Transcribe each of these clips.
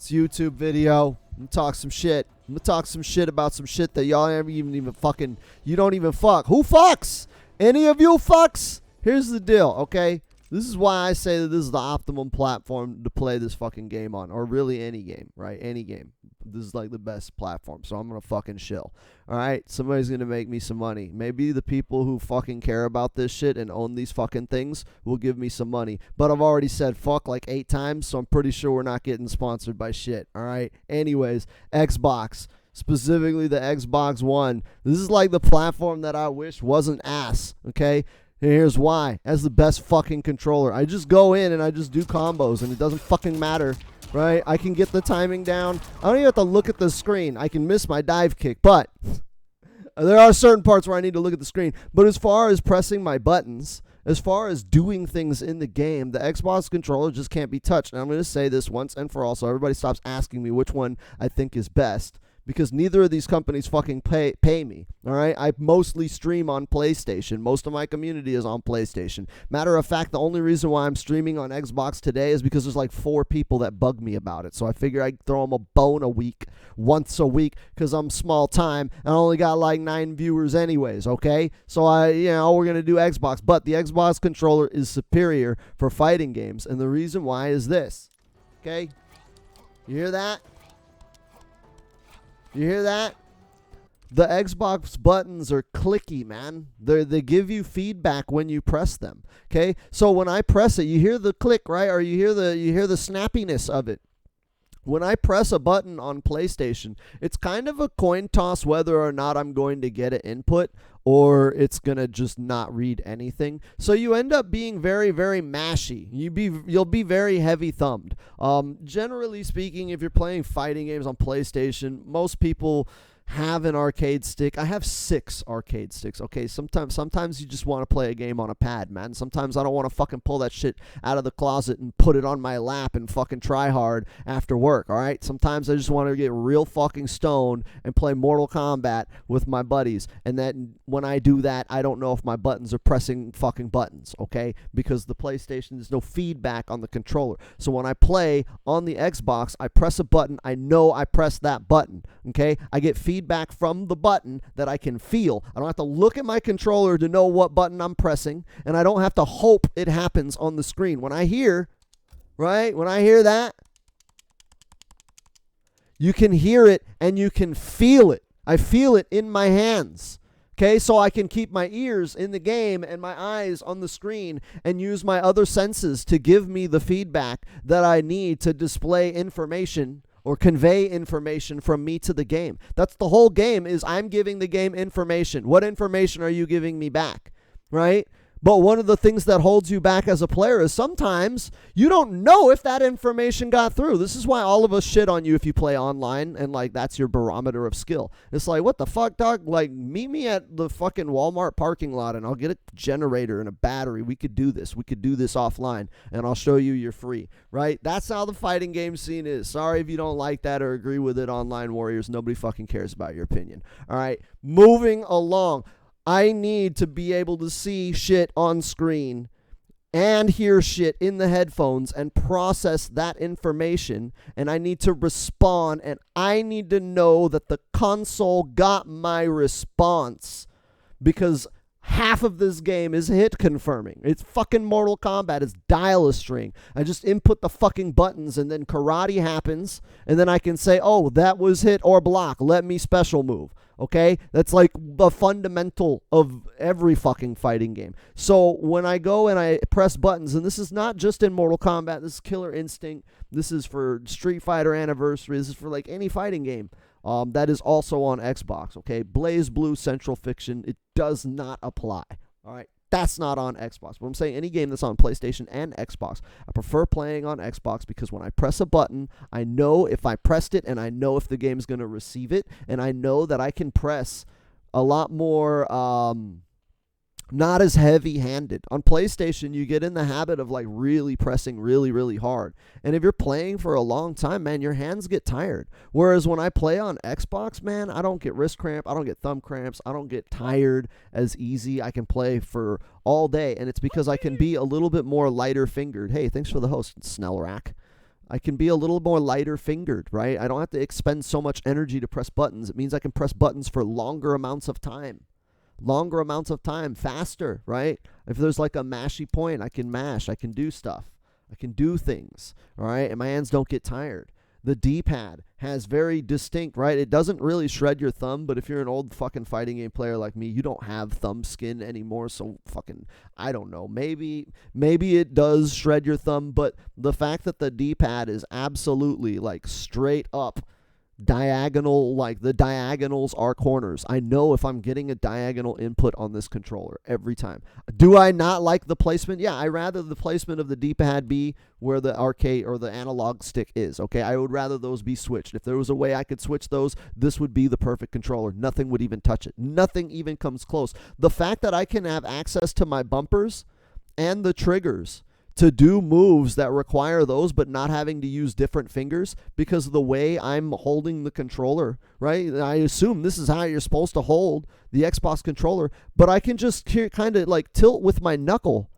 It's a YouTube video. I'm gonna talk some shit. I'm gonna talk some shit about some shit that y'all never even fucking, you don't even fuck. Who fucks? Any of you fucks? Here's the deal, okay? This is why I say that this is the optimum platform to play this fucking game on, or really any game, right? Any game. This is like the best platform, so I'm gonna fucking chill. All right, somebody's gonna make me some money. Maybe the people who fucking care about this shit and own these fucking things will give me some money. But I've already said fuck like 8 times, so I'm pretty sure we're not getting sponsored by shit. All right. Anyways, Xbox. Specifically the Xbox One. This is like the platform that I wish wasn't ass, okay? And here's why. As the best fucking controller. I just go in and I just do combos and it doesn't fucking matter, right? I can get the timing down. I don't even have to look at the screen. I can miss my dive kick, but there are certain parts where I need to look at the screen. But as far as pressing my buttons, as far as doing things in the game, the Xbox controller just can't be touched. And I'm going to say this once and for all so everybody stops asking me which one I think is best. Because neither of these companies fucking pay me, all right? I mostly stream on PlayStation. Most of my community is on PlayStation. Matter of fact, the only reason why I'm streaming on Xbox today is because there's like 4 people that bug me about it. So I figure I'd throw them a bone once a week, because I'm small time, and I only got like 9 viewers anyways, okay? So we're going to do Xbox. But the Xbox controller is superior for fighting games, and the reason why is this, okay? You hear that? You hear that? The Xbox buttons are clicky, man. They give you feedback when you press them. Okay? So when I press it, you hear the click, right? Or you hear the snappiness of it. When I press a button on PlayStation, it's kind of a coin toss whether or not I'm going to get an input or it's going to just not read anything. So you end up being very, very mashy. You'll be very heavy thumbed. Generally speaking, if you're playing fighting games on PlayStation, most people have an arcade stick. I have 6 arcade sticks. Okay, sometimes you just want to play a game on a pad, man. Sometimes I don't want to fucking pull that shit out of the closet and put it on my lap and fucking try hard after work, all right? Sometimes I just want to get real fucking stoned and play Mortal Kombat with my buddies. And then when I do that, I don't know if my buttons are pressing fucking buttons, okay? Because the PlayStation, there's no feedback on the controller. So when I play on the Xbox, I press a button. I know I pressed that button, okay? I get feedback from the button that I can feel. I don't have to look at my controller to know what button I'm pressing, and I don't have to hope it happens on the screen. When I hear, right, when I hear that, you can hear it and you can feel it. I feel it in my hands. Okay, so I can keep my ears in the game and my eyes on the screen and use my other senses to give me the feedback that I need to display information or convey information from me to the game. That's the whole game, is I'm giving the game information. What information are you giving me back, right? But one of the things that holds you back as a player is sometimes you don't know if that information got through. This is why all of us shit on you if you play online and like that's your barometer of skill. It's like, what the fuck, dog? Like, meet me at the fucking Walmart parking lot and I'll get a generator and a battery. We could do this. We could do this offline and I'll show you you're free, right? That's how the fighting game scene is. Sorry if you don't like that or agree with it, online warriors. Nobody fucking cares about your opinion. All right, moving along. I need to be able to see shit on screen and hear shit in the headphones and process that information, and I need to respond, and I need to know that the console got my response, because half of this game is hit confirming. It's fucking Mortal Kombat. It's dial-a-string. I just input the fucking buttons and then karate happens and then I can say, oh, that was hit or block. Let me special move. Okay? That's like the fundamental of every fucking fighting game. So when I go and I press buttons, and this is not just in Mortal Kombat, this is Killer Instinct, this is for Street Fighter Anniversary, this is for like any fighting game. That is also on Xbox, okay? Blaze Blue Central Fiction, it does not apply, all right? That's not on Xbox. But I'm saying any game that's on PlayStation and Xbox, I prefer playing on Xbox because when I press a button, I know if I pressed it and I know if the game's going to receive it, and I know that I can press a lot more not as heavy-handed. On PlayStation, you get in the habit of like really pressing really, really hard. And if you're playing for a long time, man, your hands get tired. Whereas when I play on Xbox, man, I don't get wrist cramp. I don't get thumb cramps. I don't get tired as easy. I can play for all day. And it's because I can be a little bit more lighter-fingered. Hey, thanks for the host, Snellrack. I can be a little more lighter fingered, right? I don't have to expend so much energy to press buttons. It means I can press buttons for longer amounts of time. Faster, right? If there's like a mashy point, I can mash, I can do stuff. I can do things, all right? And my hands don't get tired. The D-pad has very distinct, right? It doesn't really shred your thumb, but if you're an old fucking fighting game player like me, you don't have thumb skin anymore, so fucking, I don't know. Maybe it does shred your thumb, but the fact that the D-pad is absolutely like straight up diagonal, like the diagonals are corners. I know if I'm getting a diagonal input on this controller every time. Do I not like the placement? Yeah, I rather the placement of the D-pad be where the arcade or the analog stick is. Okay, I would rather those be switched. If there was a way I could switch those, this would be the perfect controller. Nothing would even touch it. Nothing even comes close. The fact that I can have access to my bumpers and the triggers to do moves that require those, but not having to use different fingers because of the way I'm holding the controller, right? I assume this is how you're supposed to hold the Xbox controller, but I can just kind of like tilt with my knuckle,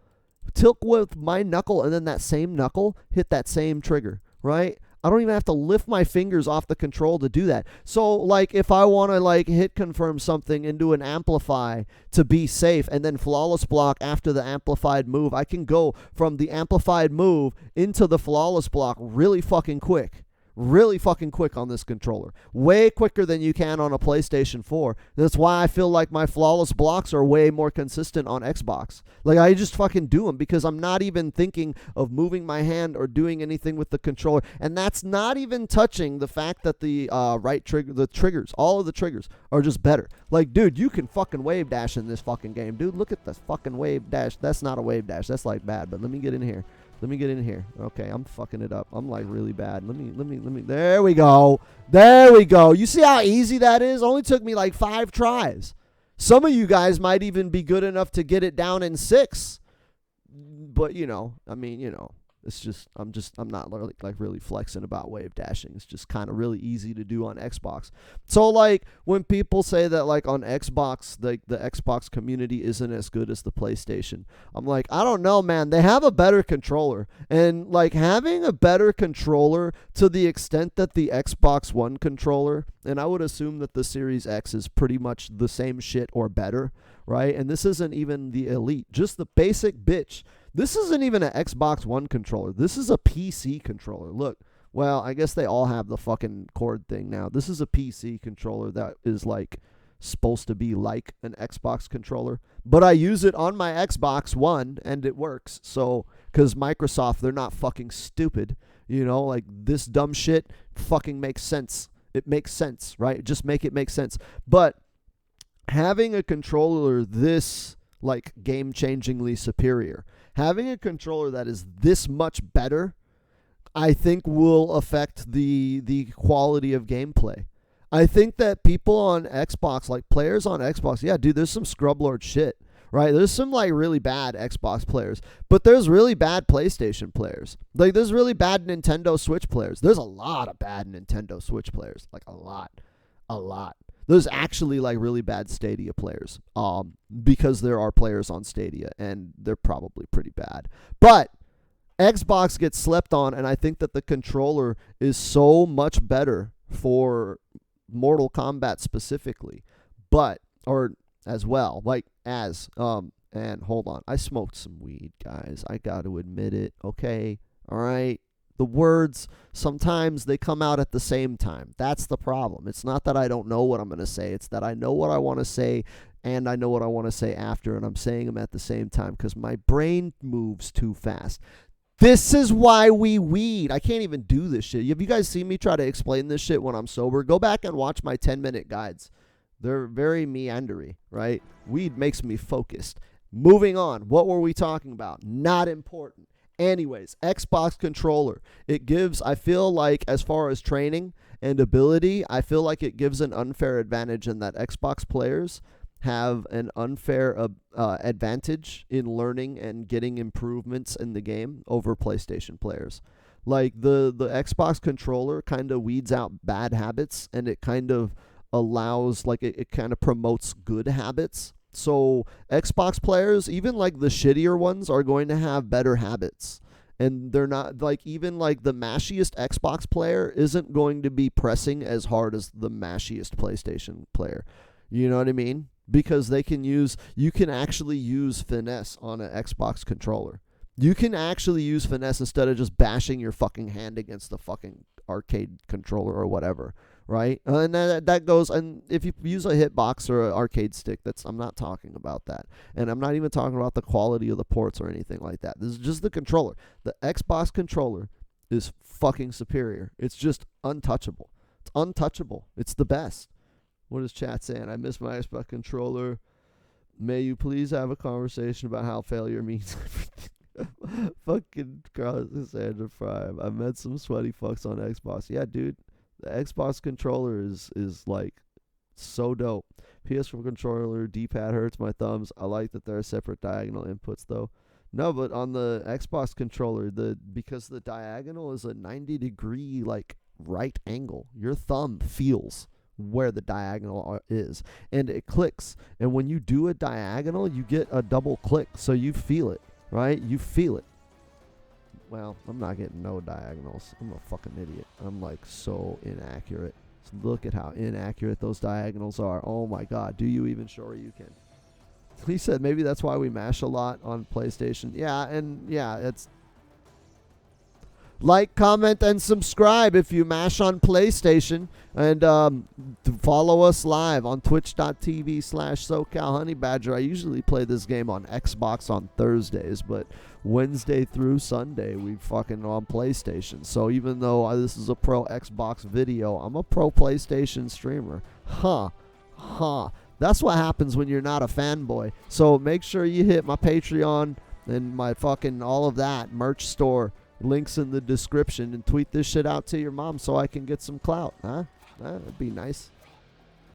and then that same knuckle hit that same trigger, right? I don't even have to lift my fingers off the control to do that. So, like, if I want to, like, hit confirm something and do an amplify to be safe and then flawless block after the amplified move, I can go from the amplified move into the flawless block really fucking quick. Really fucking quick on this controller. Way quicker than you can on a PlayStation 4. That's why I feel like my flawless blocks are way more consistent on Xbox. Like, I just fucking do them because I'm not even thinking of moving my hand or doing anything with the controller. And that's not even touching the fact that the right trigger, the triggers, all of the triggers are just better. Like, dude, you can fucking wave dash in this fucking game. Dude, look at this fucking wave dash. That's not a wave dash. That's like bad, but let me get in here. Okay, I'm fucking it up. I'm like really bad. Let me. There we go. You see how easy that is? Only took me like 5 tries. Some of you guys might even be good enough to get it down in 6. But, it's just, I'm not really flexing about wave dashing. It's just kind of really easy to do on Xbox. So, like, when people say that, like, on Xbox, like, the Xbox community isn't as good as the PlayStation, I'm like, I don't know, man. They have a better controller. And, like, having a better controller to the extent that the Xbox One controller, and I would assume that the Series X is pretty much the same shit or better, right? And this isn't even the Elite, just the basic bitch. This isn't even an Xbox One controller. This is a PC controller. Look, well, I guess they all have the fucking cord thing now. This is a PC controller that is like supposed to be like an Xbox controller. But I use it on my Xbox One and it works. So, because Microsoft, they're not fucking stupid. Like this dumb shit fucking makes sense. It makes sense, right? Just make it make sense. But having a controller this like game-changingly superior, having a controller that is this much better, I think will affect the quality of gameplay. I think that people on Xbox, like players on Xbox, yeah, dude, there's some scrublord shit, right? There's some like really bad Xbox players, but there's really bad PlayStation players. Like there's really bad Nintendo Switch players. There's a lot of bad Nintendo Switch players, like a lot. There's actually like really bad Stadia players, because there are players on Stadia and they're probably pretty bad. But Xbox gets slept on, and I think that the controller is so much better for Mortal Kombat specifically, and hold on, I smoked some weed, guys. I got to admit it. Okay, all right. The words, sometimes they come out at the same time. That's the problem. It's not that I don't know what I'm going to say. It's that I know what I want to say, and I know what I want to say after, and I'm saying them at the same time because my brain moves too fast. This is why we weed. I can't even do this shit. Have you guys seen me try to explain this shit when I'm sober? Go back and watch my 10-minute guides. They're very meandery, right? Weed makes me focused. Moving on. What were we talking about? Not important. Anyways, Xbox controller. It gives, I feel like, as far as training and ability, I feel like it gives an unfair advantage in that Xbox players have an unfair advantage in learning and getting improvements in the game over PlayStation players. Like, the Xbox controller kind of weeds out bad habits, and it kind of allows, like, it kind of promotes good habits. So Xbox players, even like the shittier ones, are going to have better habits. and they're not like, even like the mashiest Xbox player isn't going to be pressing as hard as the mashiest PlayStation player. You know what I mean? Because you can actually use finesse on an Xbox controller. You can actually use finesse instead of just bashing your fucking hand against the fucking arcade controller or whatever, right? And that goes, and if you use a hitbox or an arcade stick, I'm not talking about that. And I'm not even talking about the quality of the ports or anything like that. This is just the controller. The Xbox controller is fucking superior. It's just untouchable. It's untouchable. It's the best. What is chat saying? I miss my Xbox controller. May you please have a conversation about how failure means everything. Fucking Cassandra Prime. I met some sweaty fucks on Xbox. Yeah, dude. The Xbox controller is like so dope. PS4 controller, D-pad hurts my thumbs. I like that there are separate diagonal inputs though. No, but on the Xbox controller, because the diagonal is a 90-degree like right angle, your thumb feels where the diagonal is, and it clicks. And when you do a diagonal, you get a double click, so you feel it. Right? You feel it. Well, I'm not getting no diagonals. I'm a fucking idiot. I'm like so inaccurate. So look at how inaccurate those diagonals are. Oh my god. Do you even sure you can? He said maybe that's why we mash a lot on PlayStation. Yeah, and yeah, it's like, comment, and subscribe if you mash on PlayStation. And follow us live on twitch.tv/SoCalHoneyBadger. I usually play this game on Xbox on Thursdays, but Wednesday through Sunday we fucking on PlayStation. So even though this is a pro Xbox video, I'm a pro PlayStation streamer. That's what happens when you're not a fanboy. So make sure you hit my Patreon and my fucking all of that merch store. Links in the description, and tweet this shit out to your mom so I can get some clout, huh? That'd be nice.